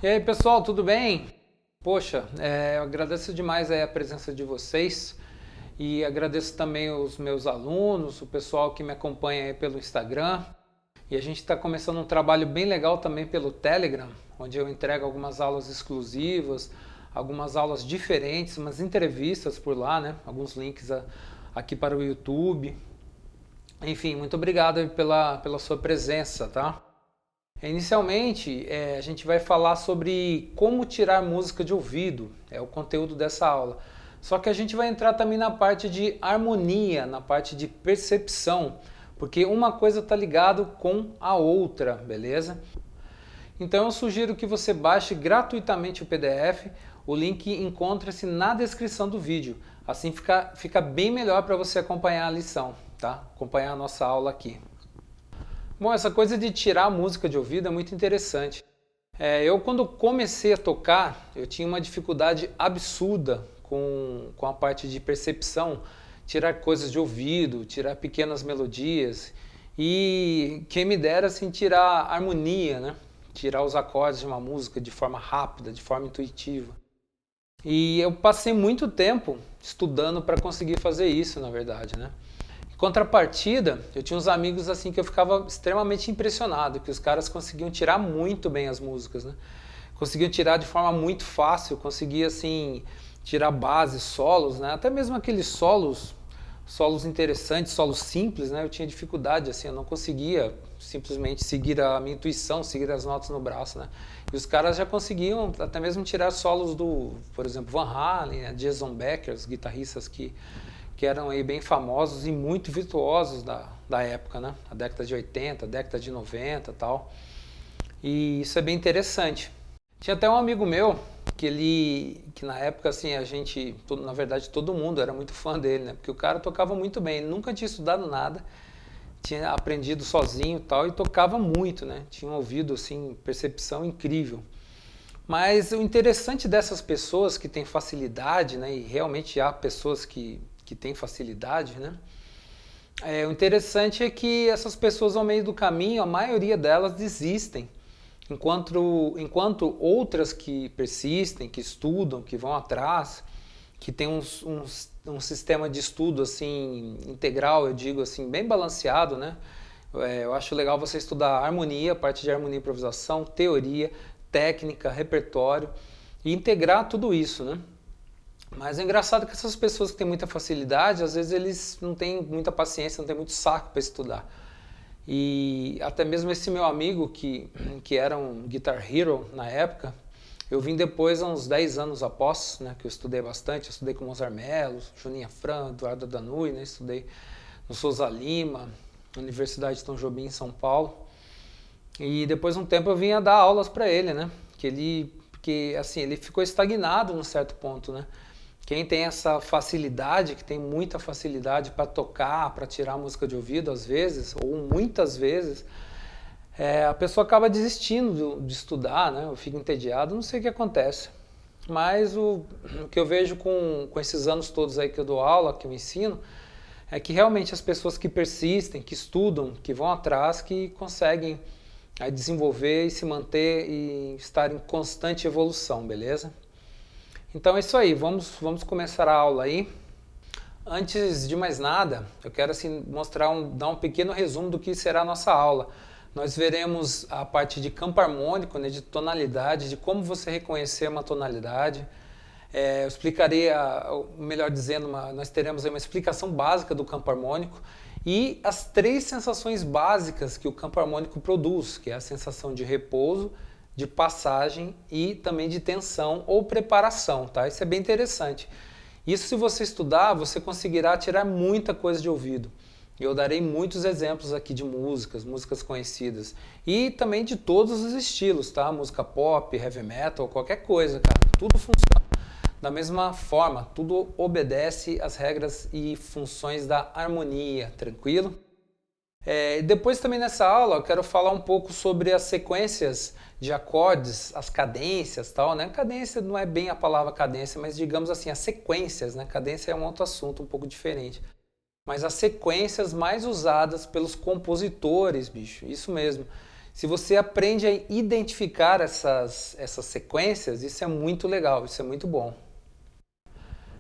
E aí pessoal, tudo bem? Poxa, eu agradeço demais aí a presença de vocês e agradeço também os meus alunos, o pessoal que me acompanha aí pelo Instagram. E a gente está começando um trabalho bem legal também pelo Telegram, onde eu entrego algumas aulas exclusivas, algumas aulas diferentes, umas entrevistas por lá, né? Alguns links aqui para o YouTube. Enfim, muito obrigado aí pela sua presença, tá? Inicialmente, a gente vai falar sobre como tirar música de ouvido, é o conteúdo dessa aula. Só que a gente vai entrar também na parte de harmonia, na parte de percepção, porque uma coisa está ligado com a outra, beleza? Então eu sugiro que você baixe gratuitamente o PDF, o link encontra-se na descrição do vídeo. Assim fica bem melhor para você acompanhar a lição, tá? Acompanhar a nossa aula aqui. Bom, essa coisa de tirar a música de ouvido é muito interessante. Eu quando comecei a tocar, eu tinha uma dificuldade absurda com a parte de percepção, tirar coisas de ouvido, tirar pequenas melodias e quem me dera assim tirar a harmonia, né? Tirar os acordes de uma música de forma rápida, de forma intuitiva. E eu passei muito tempo estudando para conseguir fazer isso, na verdade, né? Em contrapartida, eu tinha uns amigos assim que eu ficava extremamente impressionado, que os caras conseguiam tirar muito bem as músicas, né? Conseguiam tirar de forma muito fácil, conseguia assim tirar bases, solos, né? Até mesmo aqueles solos interessantes, solos simples, né? Eu tinha dificuldade, assim, eu não conseguia simplesmente seguir a minha intuição, seguir as notas no braço, né? E os caras já conseguiam até mesmo tirar solos do, por exemplo, Van Halen, né? Jason Becker, os guitarristas que eram aí bem famosos e muito virtuosos da época, né? A década de 80, década de 90 e tal. E isso é bem interessante. Tinha até um amigo meu que na época assim na verdade todo mundo era muito fã dele, né? Porque o cara tocava muito bem, ele nunca tinha estudado nada, tinha aprendido sozinho e tal e tocava muito, né? Tinha um ouvido assim, percepção incrível. Mas o interessante dessas pessoas que têm facilidade, né? E realmente há pessoas que têm facilidade, né? O interessante é que essas pessoas ao meio do caminho, a maioria delas desistem. Enquanto outras que persistem, que estudam, que vão atrás, que tem um sistema de estudo assim integral, eu digo assim, bem balanceado, né? Eu acho legal você estudar harmonia, parte de harmonia e improvisação, teoria, técnica, repertório e integrar tudo isso, né? Mas é engraçado que essas pessoas que têm muita facilidade, às vezes eles não têm muita paciência, não têm muito saco para estudar. E até mesmo esse meu amigo, que era um Guitar Hero na época, eu vim depois, há uns 10 anos após, né, que eu estudei bastante, eu estudei com Mozart Mello, Juninho Afran, Eduardo Danui, né, estudei no Souza Lima, na Universidade de Tom Jobim, em São Paulo. E depois de um tempo eu vinha dar aulas para ele, né, porque assim, ele ficou estagnado num certo ponto, né. Quem tem essa facilidade, que tem muita facilidade para tocar, para tirar a música de ouvido às vezes, ou muitas vezes, a pessoa acaba desistindo de estudar, né? Eu fico entediado, não sei o que acontece. Mas o que eu vejo com esses anos todos aí que eu dou aula, que eu ensino, é que realmente as pessoas que persistem, que estudam, que vão atrás, que conseguem aí desenvolver e se manter e estar em constante evolução, beleza? Então é isso aí, vamos começar a aula aí. Antes de mais nada, eu quero assim dar um pequeno resumo do que será a nossa aula. Nós veremos a parte de campo harmônico, né, de tonalidade, de como você reconhecer uma tonalidade. Eu explicarei, melhor dizendo, nós teremos aí uma explicação básica do campo harmônico e as 3 sensações básicas que o campo harmônico produz, que é a sensação de repouso, de passagem e também de tensão ou preparação, tá? Isso é bem interessante. Isso, se você estudar, você conseguirá tirar muita coisa de ouvido. Eu darei muitos exemplos aqui de músicas conhecidas e também de todos os estilos, tá? Música pop, heavy metal, qualquer coisa, cara. Tudo funciona da mesma forma, tudo obedece às regras e funções da harmonia, tranquilo? Depois também nessa aula eu quero falar um pouco sobre as sequências de acordes, as cadências, tal, né? Cadência não é bem a palavra cadência, mas digamos assim, as sequências, né? Cadência é um outro assunto um pouco diferente. Mas as sequências mais usadas pelos compositores, bicho, isso mesmo. Se você aprende a identificar essas sequências, isso é muito legal, isso é muito bom.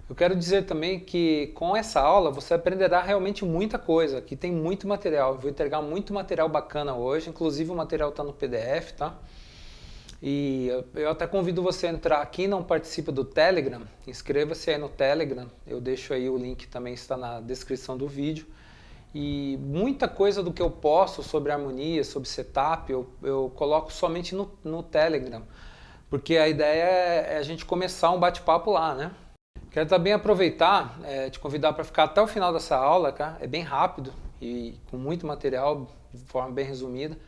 Eu quero dizer também que com essa aula você aprenderá realmente muita coisa, aqui tem muito material, eu vou entregar muito material bacana hoje, inclusive o material está no PDF, tá? E eu até convido você a entrar aqui, não participa do Telegram, inscreva-se aí no Telegram, eu deixo aí o link, também está na descrição do vídeo. E muita coisa do que eu posto sobre harmonia, sobre setup, eu coloco somente no Telegram, porque a ideia é a gente começar um bate-papo lá, né? Quero também aproveitar, te convidar para ficar até o final dessa aula, tá? É bem rápido e com muito material, de forma bem resumida.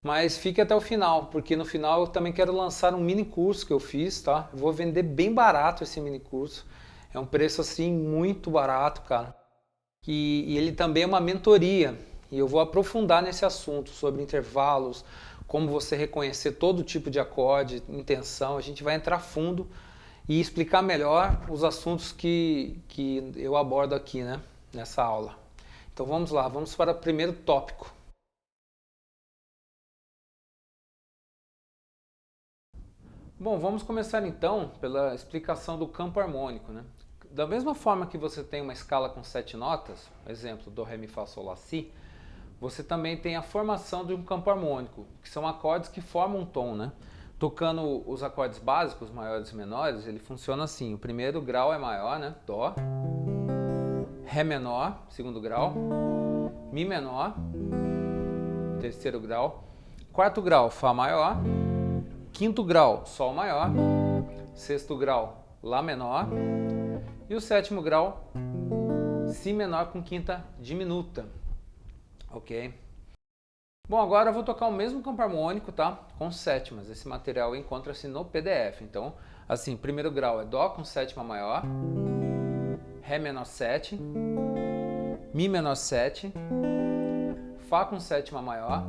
Mas fique até o final, porque no final eu também quero lançar um mini curso que eu fiz, tá? Eu vou vender bem barato esse mini curso. É um preço assim muito barato, cara. E ele também é uma mentoria. E eu vou aprofundar nesse assunto sobre intervalos, como você reconhecer todo tipo de acorde, intenção. A gente vai entrar fundo e explicar melhor os assuntos que eu abordo aqui, né, nessa aula. Então vamos lá, vamos para o primeiro tópico. Bom, vamos começar então pela explicação do campo harmônico, né? Da mesma forma que você tem uma escala com 7 notas, exemplo, Dó, Ré, Mi, Fá, Sol, Lá, Si, você também tem a formação de um campo harmônico, que são acordes que formam um tom, né? Tocando os acordes básicos, maiores e menores, ele funciona assim. O primeiro grau é maior, né? Dó. Ré menor, segundo grau. Mi menor, terceiro grau. Quarto grau, Fá maior. Quinto grau, Sol maior. Sexto grau, Lá menor. E o sétimo grau, Si menor com quinta diminuta. Ok? Bom, agora eu vou tocar o mesmo campo harmônico, tá? Com sétimas. Esse material encontra-se no PDF. Então, assim, primeiro grau é Dó com sétima maior, Ré menor 7, Mi menor 7, Fá com sétima maior,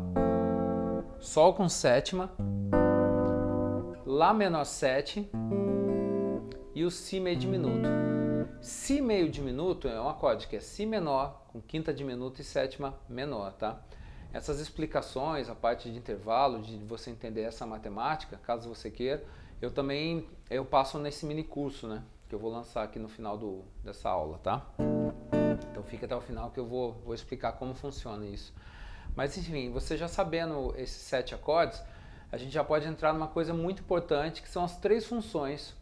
Sol com sétima, Lá menor 7 e o Si meio diminuto. Si meio diminuto é um acorde que é Si menor com quinta diminuta e sétima menor, tá? Essas explicações, a parte de intervalo, de você entender essa matemática, caso você queira, eu passo nesse mini curso, né? Que eu vou lançar aqui no final dessa aula, tá? Então fica até o final que eu vou explicar como funciona isso. Mas enfim, você já sabendo esses 7 acordes, a gente já pode entrar numa coisa muito importante, que são as 3 funções,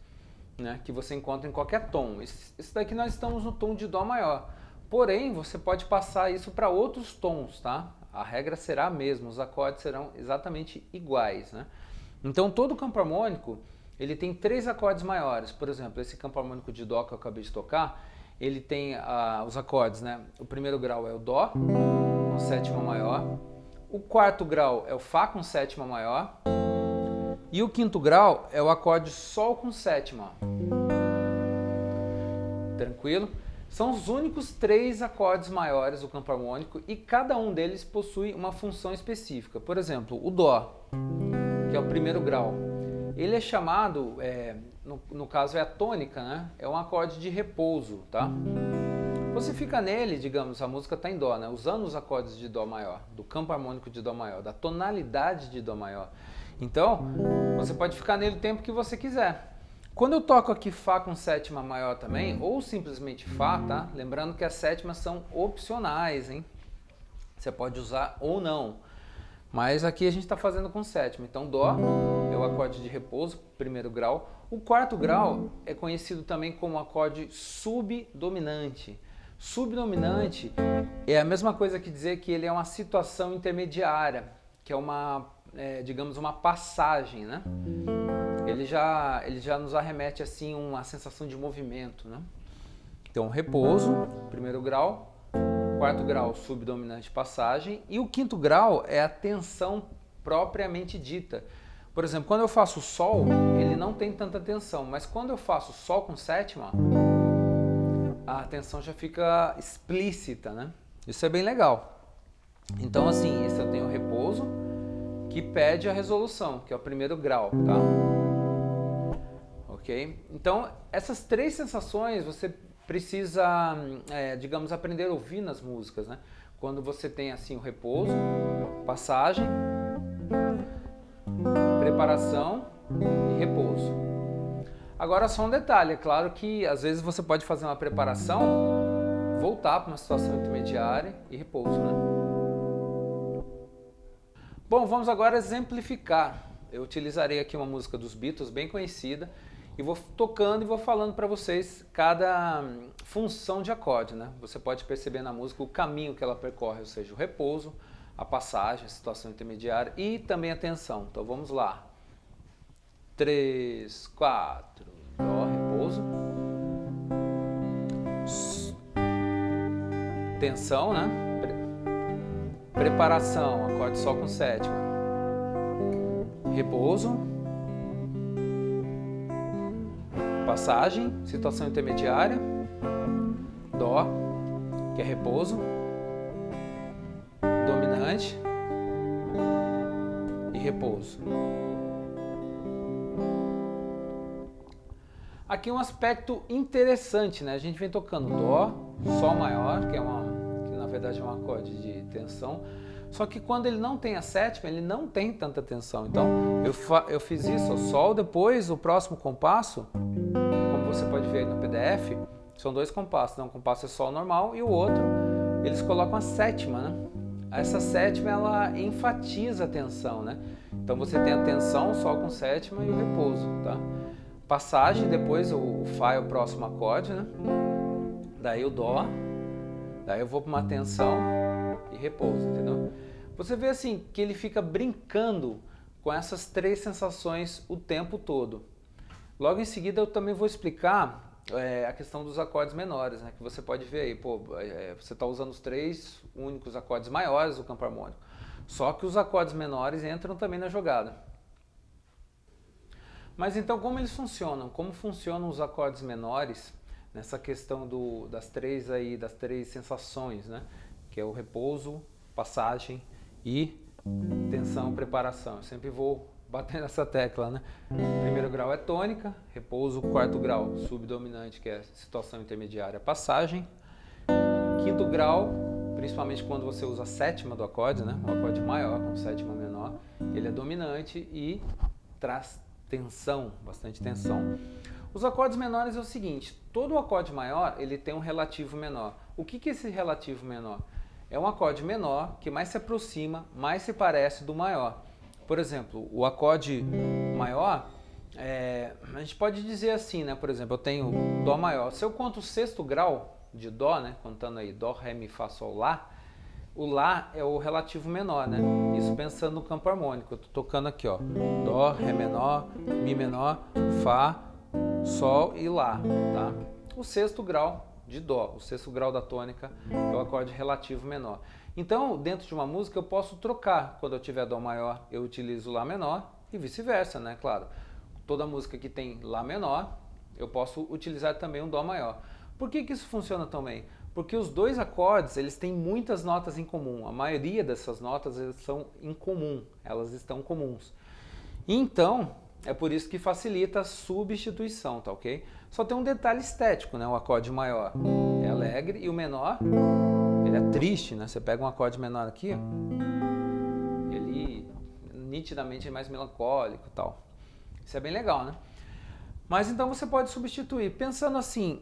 né, que você encontra em qualquer tom. Esse daqui nós estamos no tom de Dó maior. Porém, você pode passar isso para outros tons, tá? A regra será a mesma, os acordes serão exatamente iguais, né? Então, todo campo harmônico, ele tem 3 acordes maiores. Por exemplo, esse campo harmônico de Dó que eu acabei de tocar, ele tem os acordes, né? O primeiro grau é o Dó, com sétima maior. O quarto grau é o Fá com sétima maior. E o quinto grau é o acorde Sol com sétima. Tranquilo? São os únicos 3 acordes maiores do campo harmônico e cada um deles possui uma função específica. Por exemplo, o Dó, que é o primeiro grau, ele é chamado, no caso é a tônica, né? É um acorde de repouso, tá? Você fica nele, digamos, a música está em Dó, né? Usando os acordes de Dó maior, do campo harmônico de Dó maior, da tonalidade de Dó maior. Então, você pode ficar nele o tempo que você quiser. Quando eu toco aqui Fá com sétima maior também, ou simplesmente Fá, tá? Lembrando que as sétimas são opcionais, hein? Você pode usar ou não. Mas aqui a gente está fazendo com sétima. Então, Dó é o acorde de repouso, primeiro grau. O quarto grau é conhecido também como acorde subdominante. Subdominante é a mesma coisa que dizer que ele é uma situação intermediária, que é digamos, uma passagem, né? Ele já nos arremete assim uma sensação de movimento, né? Então, repouso, primeiro grau, quarto grau, subdominante, passagem, e o quinto grau é a tensão propriamente dita. Por exemplo, quando eu faço Sol, ele não tem tanta tensão, mas quando eu faço Sol com sétima, a tensão já fica explícita, né? Isso é bem legal. Então, assim, esse eu tenho o repouso, que pede a resolução, que é o primeiro grau, tá? Ok? Então, essas 3 sensações você precisa, digamos, aprender a ouvir nas músicas, né? Quando você tem, assim, o repouso, passagem preparação e repouso. Agora só um detalhe, é claro que às vezes você pode fazer uma preparação, voltar para uma situação intermediária e repouso, né? Bom, vamos agora exemplificar. Eu utilizarei aqui uma música dos Beatles bem conhecida e vou tocando e vou falando para vocês cada função de acorde, né? Você pode perceber na música o caminho que ela percorre, ou seja, o repouso, a passagem, a situação intermediária e também a tensão. Então vamos lá. 3, 4, Dó, repouso. Tensão, né? Preparação, acorde Sol com sétima. Repouso. Passagem, situação intermediária. Dó, que é repouso. Dominante. E repouso. Aqui um aspecto interessante, né? A gente vem tocando Dó, Sol maior, que na verdade é um acorde de tensão, só que quando ele não tem a sétima, ele não tem tanta tensão. Então eu fiz isso, ó, Sol, depois o próximo compasso, como você pode ver aí no PDF, são dois compassos, né? Um compasso é Sol normal e o outro eles colocam a sétima, né? Essa sétima ela enfatiza a tensão, né? Então você tem a tensão, o Sol com sétima e o repouso, tá? Passagem, depois o Fá é o próximo acorde, né? Daí o Dó, daí eu vou para uma tensão e repouso, entendeu? Você vê assim que ele fica brincando com essas três sensações o tempo todo. Logo em seguida eu também vou explicar a questão dos acordes menores, né? Que você pode ver aí, pô, você está usando os três únicos acordes maiores do campo harmônico, só que os acordes menores entram também na jogada. Mas então como eles funcionam? Como funcionam os acordes menores nessa questão das três sensações, né? Que é o repouso, passagem e tensão, preparação. Eu sempre vou bater nessa tecla, né? Primeiro grau é tônica, repouso, quarto grau subdominante, que é situação intermediária, passagem. Quinto grau, principalmente quando você usa a sétima do acorde, né? O acorde maior com sétima menor, ele é dominante e traz tensão, bastante tensão. Os acordes menores é o seguinte, todo acorde maior ele tem um relativo menor. O que é esse relativo menor? É um acorde menor que mais se aproxima, mais se parece do maior. Por exemplo, o acorde maior, a gente pode dizer assim, né? Por exemplo, eu tenho Dó maior. Se eu conto o sexto grau de Dó, né? Contando aí Dó, Ré, Mi, Fá, Sol, Lá, o Lá é o relativo menor, né? Isso pensando no campo harmônico. Eu tô tocando aqui, ó. Dó, Ré menor, Mi menor, Fá, Sol e Lá, tá? O sexto grau de Dó, o sexto grau da tônica é o acorde relativo menor. Então, dentro de uma música eu posso trocar. Quando eu tiver Dó maior, eu utilizo Lá menor e vice-versa, né? Claro, toda música que tem Lá menor, eu posso utilizar também um Dó maior. Por que isso funciona tão bem? Porque os dois acordes, eles têm muitas notas em comum. A maioria dessas notas são em comum, elas estão comuns. Então, é por isso que facilita a substituição, tá ok? Só tem um detalhe estético, né? O acorde maior é alegre e o menor, ele é triste, né? Você pega um acorde menor aqui, ó, ele nitidamente é mais melancólico e tal. Isso é bem legal, né? Mas então você pode substituir. Pensando assim,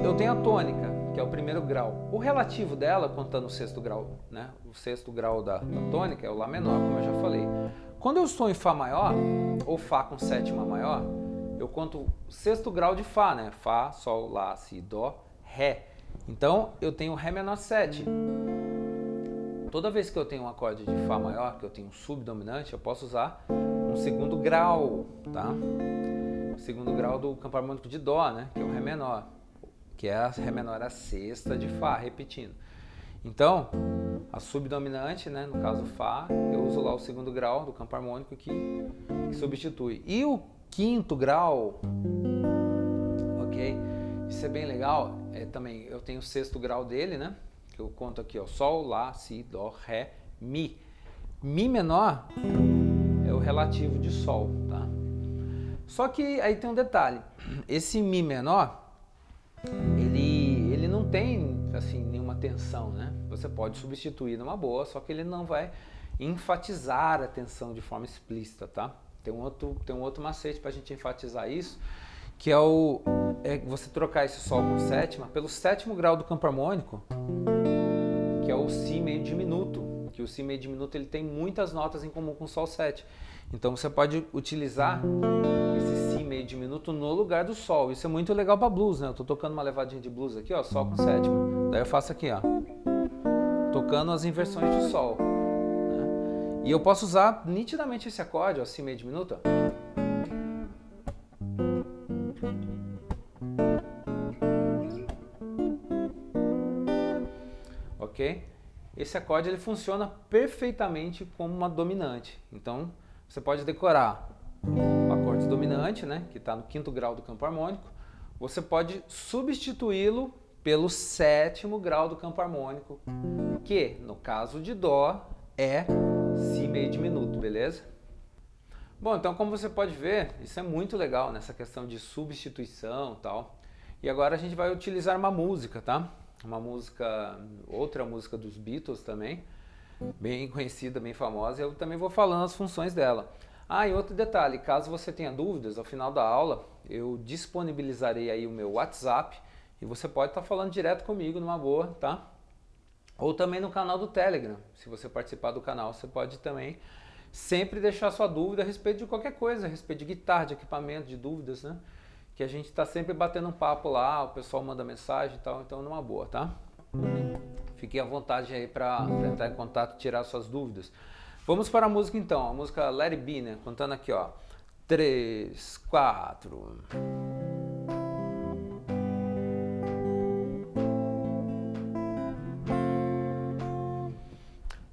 eu tenho a tônica, que é o primeiro grau. O relativo dela, contando o sexto grau, né? O sexto grau da tônica é o Lá menor, como eu já falei. Quando eu estou em Fá maior, ou Fá com sétima maior, eu conto o sexto grau de Fá, né? Fá, Sol, Lá, Si, Dó, Ré. Então, eu tenho Ré menor 7. Toda vez que eu tenho um acorde de Fá maior, que eu tenho um subdominante, eu posso usar um segundo grau, tá? O segundo grau do campo harmônico de Dó, né? Que é o Ré menor, que é a Ré menor a sexta de Fá, repetindo. Então, a subdominante, né, no caso Fá, eu uso lá o segundo grau do campo harmônico que substitui. E o quinto grau, ok? Isso é bem legal, também eu tenho o sexto grau dele, né? Que eu conto aqui, ó, Sol, Lá, Si, Dó, Ré, Mi. Mi menor é o relativo de Sol, tá? Só que aí tem um detalhe, esse Mi menor, ele não tem assim nenhuma tensão, né? Você pode substituir numa boa, só que ele não vai enfatizar a tensão de forma explícita, tá? Tem um outro macete para a gente enfatizar isso, que é você trocar esse Sol com sétima pelo sétimo grau do campo harmônico, que é o Si meio diminuto, que o Si meio diminuto ele tem muitas notas em comum com o Sol 7. Então você pode utilizar esse Si meio diminuto no lugar do Sol. Isso é muito legal para blues, né? Eu tô tocando uma levadinha de blues aqui, ó, Sol com sétima. Daí eu faço aqui, ó, tocando as inversões de Sol, né? E eu posso usar nitidamente esse acorde, ó, Si meio diminuto, ó. Ok? Esse acorde ele funciona perfeitamente como uma dominante. Então você pode decorar o acorde dominante, né, que está no quinto grau do campo harmônico. Você pode substituí-lo pelo sétimo grau do campo harmônico, que no caso de Dó é Si meio diminuto, beleza? Bom, então como você pode ver, isso é muito legal nessa questão de substituição e tal. E agora a gente vai utilizar uma música, tá? Outra música dos Beatles também, bem conhecida, bem famosa, eu também vou falando as funções dela. Ah, e outro detalhe, caso você tenha dúvidas, ao final da aula eu disponibilizarei aí o meu WhatsApp e você pode estar falando direto comigo numa boa, tá? Ou também no canal do Telegram, se você participar do canal, você pode também sempre deixar sua dúvida a respeito de qualquer coisa, a respeito de guitarra, de equipamento, de dúvidas, né? Que a gente está sempre batendo um papo lá, o pessoal manda mensagem e tal, então numa boa, tá? Fique à vontade aí para entrar em contato e tirar suas dúvidas. Vamos para a música então, a música Let It Be, né? Contando aqui, ó. 3, 4...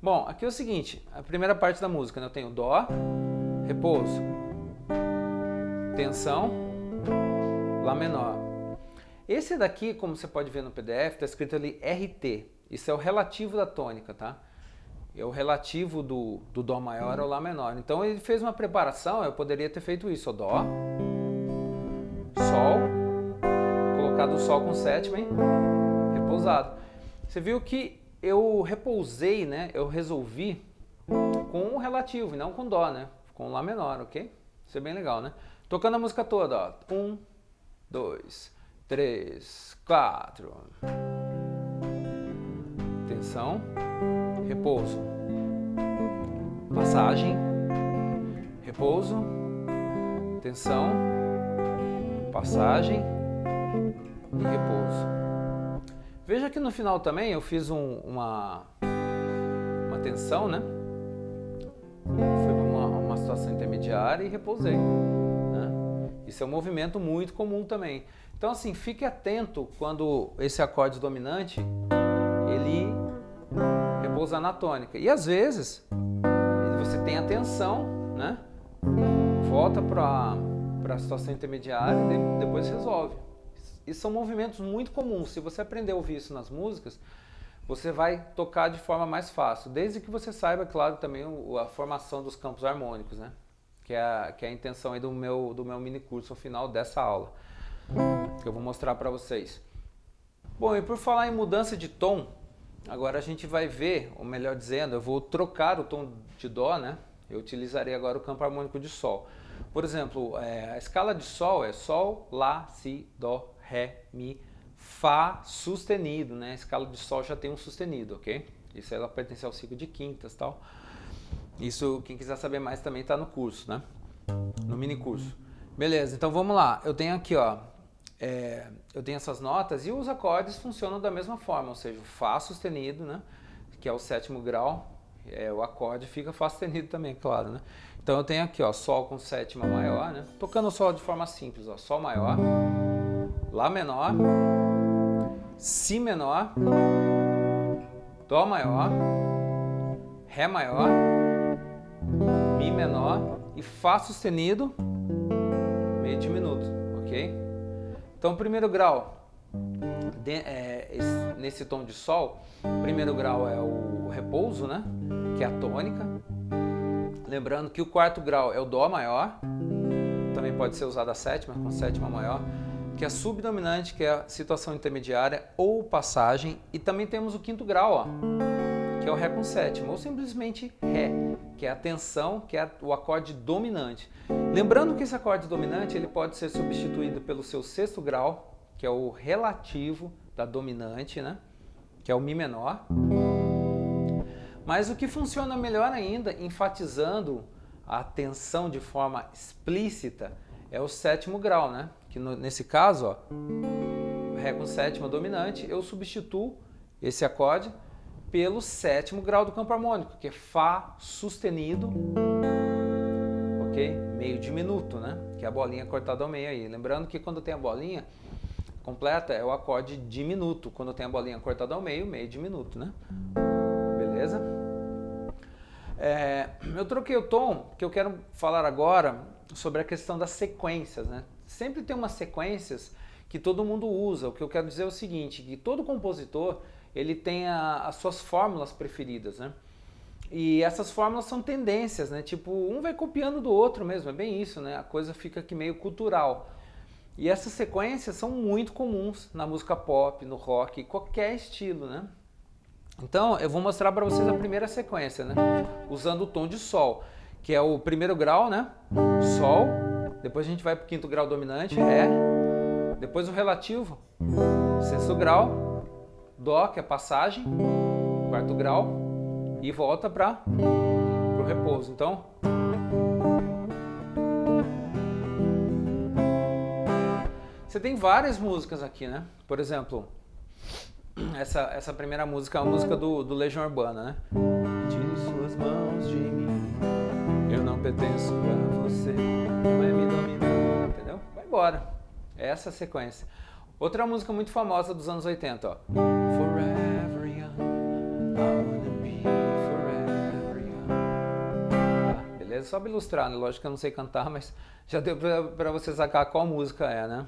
Bom, aqui é o seguinte, a primeira parte da música, né? Eu tenho Dó, repouso, tensão, Lá menor. Esse daqui, como você pode ver no PDF, está escrito ali RT. Isso é o relativo da tônica, tá? É o relativo do Dó maior ao Lá menor. Então ele fez uma preparação, eu poderia ter feito isso, ó, Dó, Sol, colocado o Sol com sétima, hein? Repousado. Você viu que eu repousei, né? Eu resolvi com o relativo e não com Dó, né? Com Lá menor, ok? Isso é bem legal, né? Tocando a música toda, ó. 1, 2, 3, 4. Tensão, repouso, passagem, repouso, tensão, passagem e repouso. Veja que no final também eu fiz uma tensão, né? Foi uma situação intermediária e repousei. Isso é um movimento muito comum também. Então assim, fique atento quando esse acorde dominante, ele repousa na tônica. E às vezes, você tem a tensão, né? Volta para a situação intermediária e depois resolve. E são movimentos muito comuns. Se você aprender a ouvir isso nas músicas, você vai tocar de forma mais fácil. Desde que você saiba, claro, também a formação dos campos harmônicos, né? Que é a intenção aí do meu mini curso ao final dessa aula, que eu vou mostrar para vocês. Bom, e por falar em mudança de tom, agora a gente vai ver, ou melhor dizendo, eu vou trocar o tom de Dó, né? Eu utilizarei agora o campo harmônico de Sol. Por exemplo, a escala de Sol é Sol, Lá, Si, Dó, Ré, Mi, Fá sustenido, né? A escala de Sol já tem um sustenido, ok? Isso ela pertence ao ciclo de quintas e tal. Isso, quem quiser saber mais também está no curso, né? No mini curso. Beleza, então vamos lá. Eu tenho aqui, ó, eu tenho essas notas e os acordes funcionam da mesma forma, ou seja, o Fá sustenido, né? Que é o sétimo grau, o acorde fica Fá sustenido também, claro, né? Então eu tenho aqui, ó, Sol com sétima maior, né? Tocando o Sol de forma simples, ó, Sol maior, Lá menor, Si menor, Dó maior, Ré maior, Mi menor e Fá sustenido meio diminuto, ok? Então o primeiro grau, nesse tom de Sol, o primeiro grau é o repouso, né? Que é a tônica. Lembrando que o quarto grau é o Dó maior, também pode ser usado a sétima, com sétima maior, que é a subdominante, que é a situação intermediária ou passagem. E também temos o quinto grau, ó, que que é o Ré com sétima, ou simplesmente Ré, que é a tensão, que é o acorde dominante. Lembrando que esse acorde dominante ele pode ser substituído pelo seu sexto grau, que é o relativo da dominante, né? Que é o Mi menor. Mas o que funciona melhor ainda, enfatizando a tensão de forma explícita, é o sétimo grau, né? Que nesse caso, ó, Ré com sétima dominante, eu substituo esse acorde pelo sétimo grau do campo harmônico, que é Fá sustenido, ok? Meio diminuto, né? Que é a bolinha cortada ao meio aí. Lembrando que quando tem a bolinha completa é o acorde diminuto, quando tem a bolinha cortada ao meio, meio diminuto, né? Beleza? Eu troquei o tom, que eu quero falar agora sobre a questão das sequências, né? Sempre tem umas sequências que todo mundo usa. O que eu quero dizer é o seguinte, que todo compositor ele tem as suas fórmulas preferidas, né? E essas fórmulas são tendências, né? Tipo, um vai copiando do outro mesmo, é bem isso, né? A coisa fica aqui meio cultural. E essas sequências são muito comuns na música pop, no rock, qualquer estilo, né? Então, eu vou mostrar para vocês a primeira sequência, né? Usando o tom de Sol, que é o primeiro grau, né? Sol, depois a gente vai para o quinto grau dominante, Ré, depois o relativo, sexto grau, Dó, que é passagem, quarto grau, e volta para o repouso. Então, você tem várias músicas aqui, né? Por exemplo, essa primeira música é a música do Legião Urbana, né? Tire suas mãos de mim, eu não pertenço a você, não é me dominar, entendeu? Vai embora. É essa a sequência. Outra música muito famosa dos anos 80, ó. Forever young, I wanna be forever young. Tá, beleza? Só pra ilustrar, né? Lógico que eu não sei cantar, mas já deu pra você sacar qual música é, né?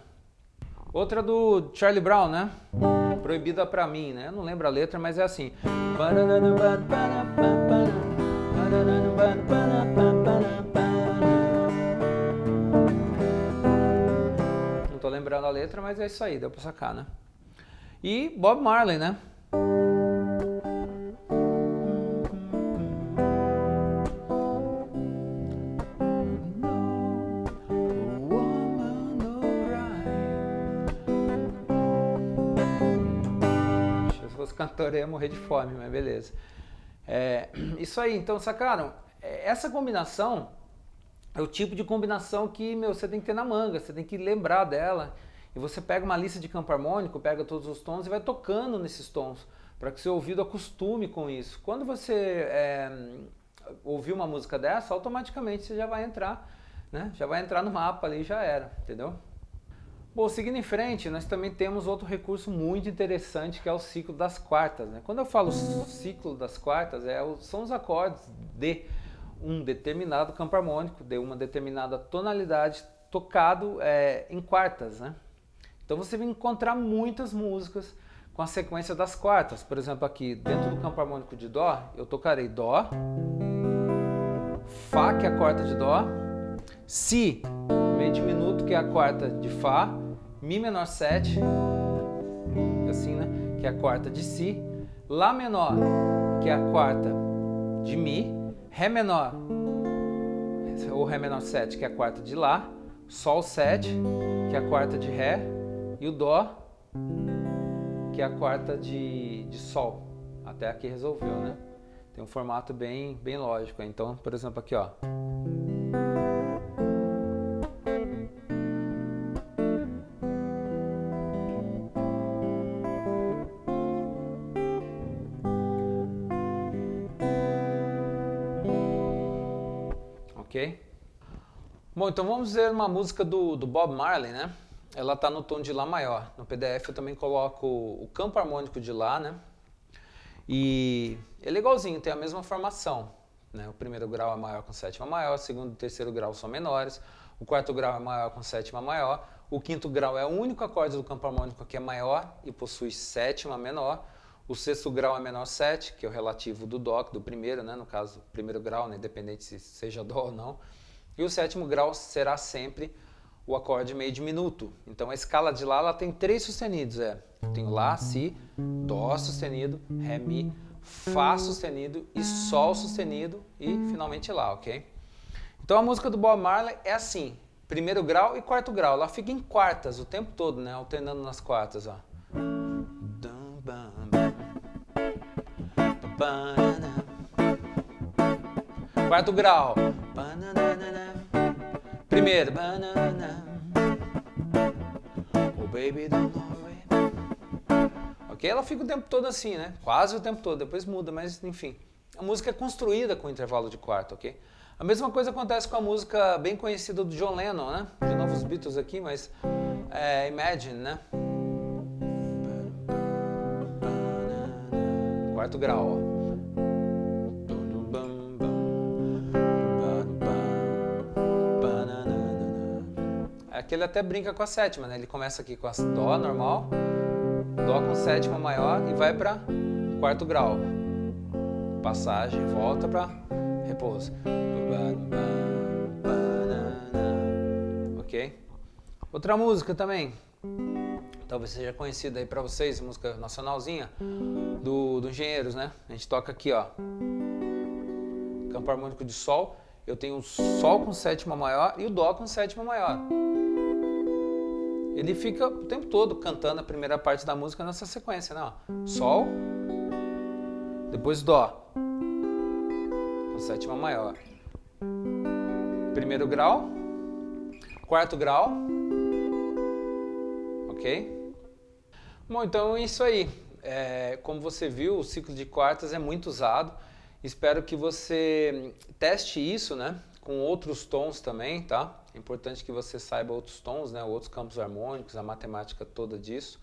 Outra do Charlie Brown, né? Proibida pra mim, né? Eu não lembro a letra, mas é assim. Não tô lembrando a letra, mas é isso aí, deu pra sacar, né? E Bob Marley, né? Cantor ia morrer de fome, mas beleza. Isso aí, então, sacaram? Essa combinação é o tipo de combinação que, você tem que ter na manga, você tem que lembrar dela. E você pega uma lista de campo harmônico, pega todos os tons e vai tocando nesses tons, para que seu ouvido acostume com isso. Quando você ouvir uma música dessa, automaticamente você já vai entrar, né? Já vai entrar no mapa ali e já era, entendeu? Bom, seguindo em frente, nós também temos outro recurso muito interessante que é o ciclo das quartas, né? Quando eu falo ciclo das quartas, são os acordes de um determinado campo harmônico, de uma determinada tonalidade tocado em quartas, né? Então você vai encontrar muitas músicas com a sequência das quartas. Por exemplo, aqui dentro do campo harmônico de Dó, eu tocarei Dó, Fá, que é a quarta de Dó, Si, meio diminuto, que é a quarta de Fá, Mi menor 7, assim, né? Que é a quarta de Si, Lá menor, que é a quarta de Mi, Ré menor, ou Ré menor 7, que é a quarta de Lá, Sol 7, que é a quarta de Ré, e o Dó, que é a quarta de Sol. Até aqui resolveu, né? Tem um formato bem lógico. Então, por exemplo, aqui, ó. Ok? Bom, então vamos ver uma música do Bob Marley, né? Ela está no tom de Lá maior. No PDF eu também coloco o campo harmônico de Lá, né? E é legalzinho, tem a mesma formação, né? O primeiro grau é maior com sétima maior, o segundo e terceiro grau são menores, o quarto grau é maior com sétima maior, o quinto grau é o único acorde do campo harmônico que é maior e possui sétima menor, o sexto grau é menor 7, que é o relativo do Dó, do primeiro, né? No caso, primeiro grau, né? Independente se seja Dó ou não. E o sétimo grau será sempre o acorde meio diminuto. Então a escala de Lá ela tem 3 sustenidos. Tem o Lá, Si, Dó sustenido, Ré, Mi, Fá sustenido e Sol sustenido e finalmente Lá, ok? Então a música do Bob Marley é assim, primeiro grau e quarto grau. Ela fica em quartas o tempo todo, né? Alternando nas quartas, ó. Quarto grau. Primeiro. Oh baby, don't worry. Ok? Ela fica o tempo todo assim, né? Quase o tempo todo. Depois muda, mas enfim. A música é construída com intervalo de quarto, ok? A mesma coisa acontece com a música bem conhecida do John Lennon, né? De novo os Beatles aqui, mas Imagine, né? Quarto grau, ó. Aqui ele até brinca com a sétima, né? Ele começa aqui com a Dó normal, Dó com sétima maior e vai para quarto grau. Passagem, volta para repouso. Ok? Outra música também, talvez seja conhecida aí para vocês, música nacionalzinha do Engenheiros, né? A gente toca aqui, ó. Campo harmônico de Sol. Eu tenho o Sol com sétima maior e o Dó com sétima maior. Ele fica o tempo todo cantando a primeira parte da música nessa sequência, né? Sol, depois Dó, com sétima maior. Primeiro grau, quarto grau, ok? Bom, então é isso aí. Como você viu, o ciclo de quartas é muito usado. Espero que você teste isso, né? Com outros tons também, tá? É importante que você saiba outros tons, né? Outros campos harmônicos, a matemática toda disso.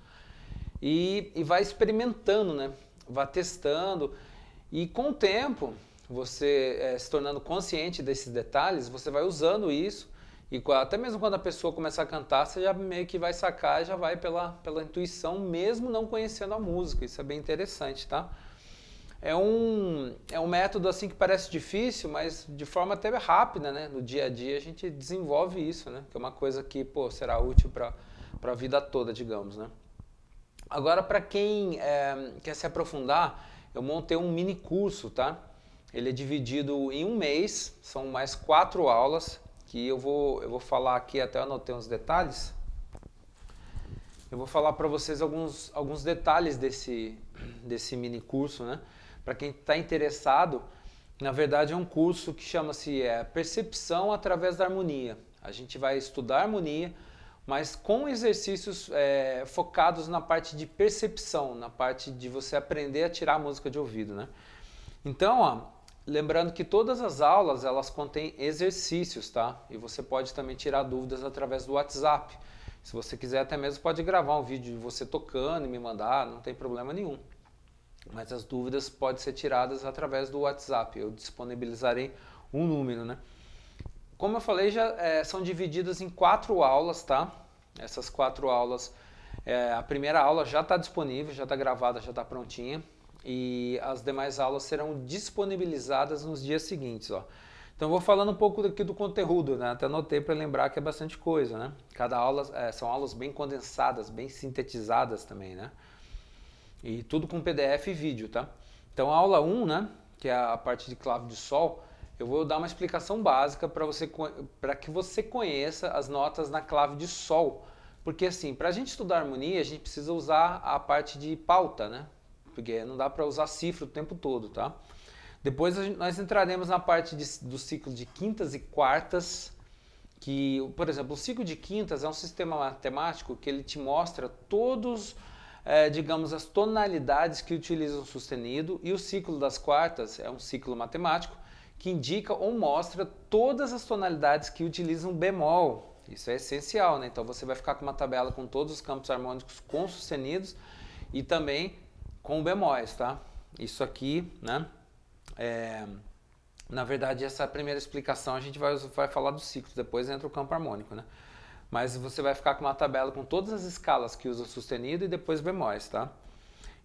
E vai experimentando, né? Vá testando. E com o tempo, você se tornando consciente desses detalhes, você vai usando isso. E até mesmo quando a pessoa começar a cantar, você já meio que vai sacar, já vai pela intuição, mesmo não conhecendo a música. Isso é bem interessante, tá? É um método assim que parece difícil, mas de forma até rápida, né? No dia a dia a gente desenvolve isso, né? Que é uma coisa que, pô, será útil para a vida toda, digamos, né? Agora, para quem quer se aprofundar, eu montei um mini curso, tá? Ele é dividido em um mês, são mais 4 aulas, que eu vou falar aqui, até eu anotei uns detalhes. Eu vou falar para vocês alguns detalhes desse mini curso, né? Para quem está interessado, na verdade é um curso que chama-se Percepção através da Harmonia. A gente vai estudar harmonia, mas com exercícios focados na parte de percepção, na parte de você aprender a tirar a música de ouvido, né? Então, ó, lembrando que todas as aulas elas contêm exercícios, tá? E você pode também tirar dúvidas através do WhatsApp. Se você quiser, até mesmo pode gravar um vídeo de você tocando e me mandar, não tem problema nenhum. Mas as dúvidas podem ser tiradas através do WhatsApp. Eu disponibilizarei um número, né? Como eu falei, já são divididas em 4 aulas, tá? Essas 4 aulas, a primeira aula já está disponível, já está gravada, já está prontinha. E as demais aulas serão disponibilizadas nos dias seguintes, ó. Então eu vou falando um pouco aqui do conteúdo, né? Até anotei para lembrar que é bastante coisa, né? Cada aula são aulas bem condensadas, bem sintetizadas também, né? E tudo com PDF e vídeo, tá? Então a aula 1, né, que é a parte de clave de Sol, eu vou dar uma explicação básica para que você conheça as notas na clave de Sol. Porque assim, para a gente estudar harmonia, a gente precisa usar a parte de pauta, né? Porque não dá para usar cifra o tempo todo, tá? Depois nós entraremos na parte do ciclo de quintas e quartas, que, por exemplo, o ciclo de quintas é um sistema matemático que ele te mostra todos, digamos, as tonalidades que utilizam o sustenido, e o ciclo das quartas é um ciclo matemático que indica ou mostra todas as tonalidades que utilizam bemol. Isso é essencial, né? Então você vai ficar com uma tabela com todos os campos harmônicos com sustenidos e também com bemóis, tá? Isso aqui, né? Na verdade, essa primeira explicação a gente vai falar dos ciclos, depois entra o campo harmônico, né? Mas você vai ficar com uma tabela com todas as escalas que usa sustenido e depois bemóis, tá?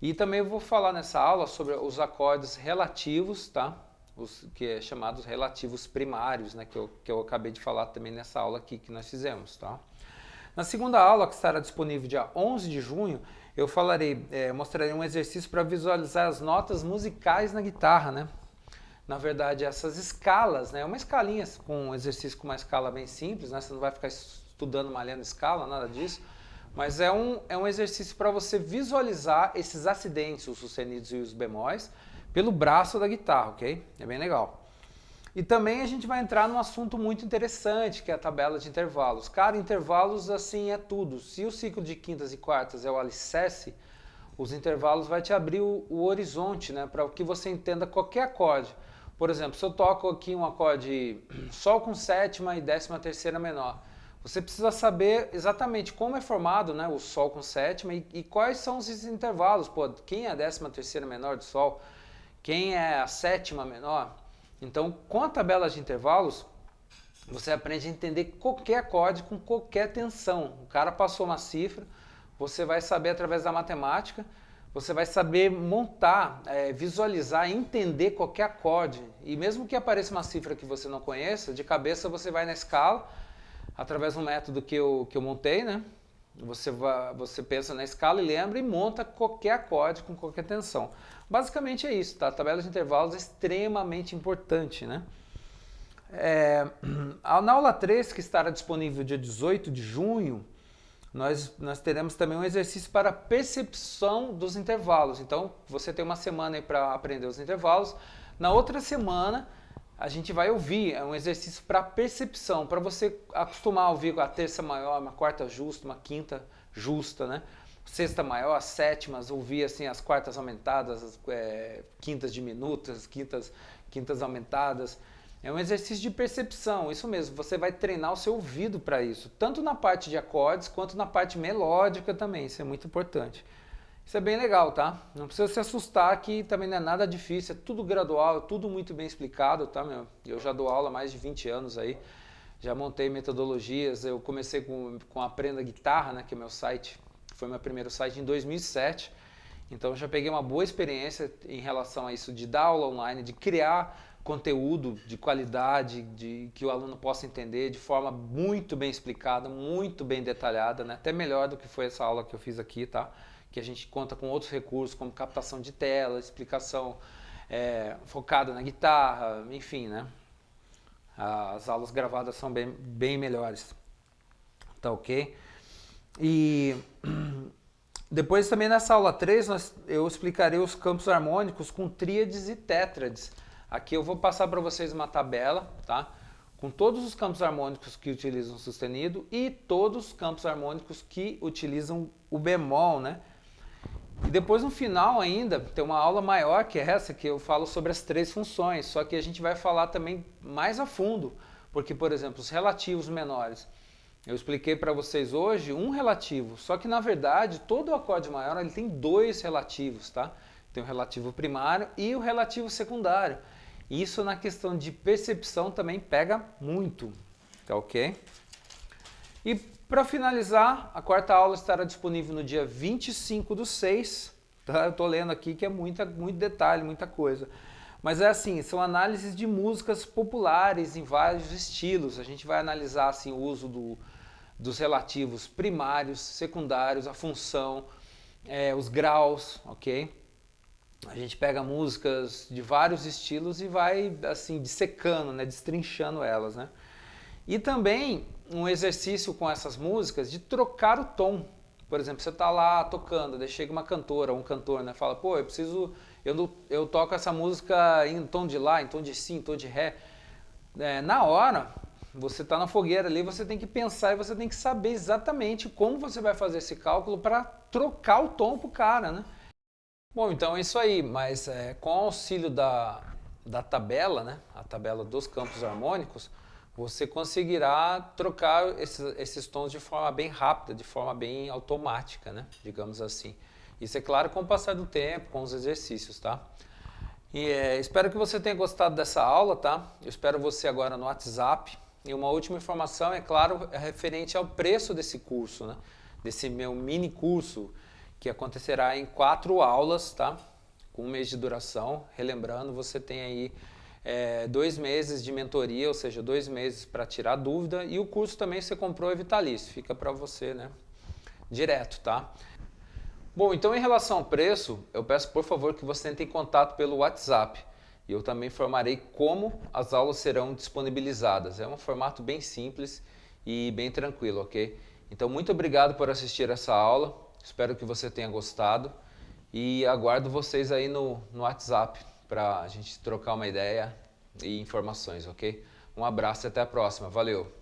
E também eu vou falar nessa aula sobre os acordes relativos, tá? Os que é chamados relativos primários, né? Que eu acabei de falar também nessa aula aqui que nós fizemos, tá? Na segunda aula, que estará disponível dia 11 de junho, eu mostrarei um exercício para visualizar as notas musicais na guitarra, né? Na verdade, essas escalas, né? Uma escalinha com um exercício com uma escala bem simples, né? Você não vai ficar estudando, malhando escala, nada disso. Mas é um exercício para você visualizar esses acidentes, os sustenidos e os bemóis, pelo braço da guitarra, ok? É bem legal. E também a gente vai entrar num assunto muito interessante, que é a tabela de intervalos. Cara, intervalos assim é tudo. Se o ciclo de quintas e quartas é o alicerce, os intervalos vai te abrir o horizonte, né? Para que você entenda qualquer acorde. Por exemplo, se eu toco aqui um acorde Sol com sétima e décima terceira menor, você precisa saber exatamente como é formado, né, o Sol com sétima e quais são esses intervalos. Pô, quem é a décima terceira menor de Sol? Quem é a sétima menor? Então, com a tabela de intervalos, você aprende a entender qualquer acorde com qualquer tensão. O cara passou uma cifra, você vai saber através da matemática. Você vai saber montar, visualizar, entender qualquer acorde. E mesmo que apareça uma cifra que você não conheça, de cabeça você vai na escala, através do método que eu montei, né? Você pensa na escala e lembra e monta qualquer acorde com qualquer tensão. Basicamente é isso, tá? A tabela de intervalos é extremamente importante, né? Na aula 3, que estará disponível dia 18 de junho, nós teremos também um exercício para percepção dos intervalos. Então, você tem uma semana aí para aprender os intervalos. Na outra semana, a gente vai ouvir, é um exercício para percepção, para você acostumar a ouvir a terça maior, uma quarta justa, uma quinta justa, né? Sexta maior, as sétimas, ouvir assim as quartas aumentadas, as quintas diminutas, quintas aumentadas. É um exercício de percepção, isso mesmo, você vai treinar o seu ouvido para isso, tanto na parte de acordes quanto na parte melódica também, isso é muito importante. Isso é bem legal, tá? Não precisa se assustar que também não é nada difícil, é tudo gradual, é tudo muito bem explicado, tá, meu? Eu já dou aula há mais de 20 anos aí, já montei metodologias, eu comecei com Aprenda Guitarra, né, que é meu site, foi meu primeiro site em 2007, então já peguei uma boa experiência em relação a isso de dar aula online, de criar conteúdo de qualidade, que o aluno possa entender de forma muito bem explicada, muito bem detalhada, né? Até melhor do que foi essa aula que eu fiz aqui, tá? Que a gente conta com outros recursos, como captação de tela, explicação focada na guitarra, enfim, né? As aulas gravadas são bem melhores, tá ok? E depois também nessa aula 3 eu explicarei os campos harmônicos com tríades e tétrades. Aqui eu vou passar para vocês uma tabela, tá? Com todos os campos harmônicos que utilizam sustenido e todos os campos harmônicos que utilizam o bemol, né? E depois no final ainda tem uma aula maior que essa, que eu falo sobre as 3 funções, só que a gente vai falar também mais a fundo, porque, por exemplo, os relativos menores. Eu expliquei para vocês hoje um relativo, só que na verdade todo o acorde maior ele tem 2 relativos, tá? Tem o relativo primário e o relativo secundário. Isso na questão de percepção também pega muito, tá ok? E para finalizar, a quarta aula estará disponível no dia 25/6, tá? Eu estou lendo aqui que é muito detalhe, muita coisa. Mas é assim, são análises de músicas populares em vários estilos. A gente vai analisar assim, o uso dos relativos primários, secundários, a função, os graus, ok? A gente pega músicas de vários estilos e vai assim dissecando, né, destrinchando elas, né? E também um exercício com essas músicas de trocar o tom. Por exemplo, você está lá tocando, daí chega uma cantora ou um cantor, né, fala, pô, eu toco essa música em tom de lá, em tom de si, em tom de ré. Na hora, você está na fogueira ali, você tem que pensar e você tem que saber exatamente como você vai fazer esse cálculo para trocar o tom pro cara, né? Bom, então é isso aí, mas com o auxílio da tabela, né, a tabela dos campos harmônicos, você conseguirá trocar esses tons de forma bem rápida, de forma bem automática, né, digamos assim. Isso é claro com o passar do tempo, com os exercícios, tá? E espero que você tenha gostado dessa aula, tá? Eu espero você agora no WhatsApp. E uma última informação, é claro, é referente ao preço desse curso, né, desse meu mini curso, que acontecerá em 4 aulas, tá? Com 1 mês de duração. Relembrando, você tem aí 2 meses de mentoria, ou seja, 2 meses para tirar dúvida, e o curso também você comprou é vitalício, fica para você, né? Direto, tá? Bom, então em relação ao preço, eu peço por favor que você entre em contato pelo WhatsApp. E eu também informarei como as aulas serão disponibilizadas. É um formato bem simples e bem tranquilo, ok? Então muito obrigado por assistir essa aula. Espero que você tenha gostado. E aguardo vocês aí no WhatsApp para a gente trocar uma ideia e informações, ok? Um abraço e até a próxima. Valeu!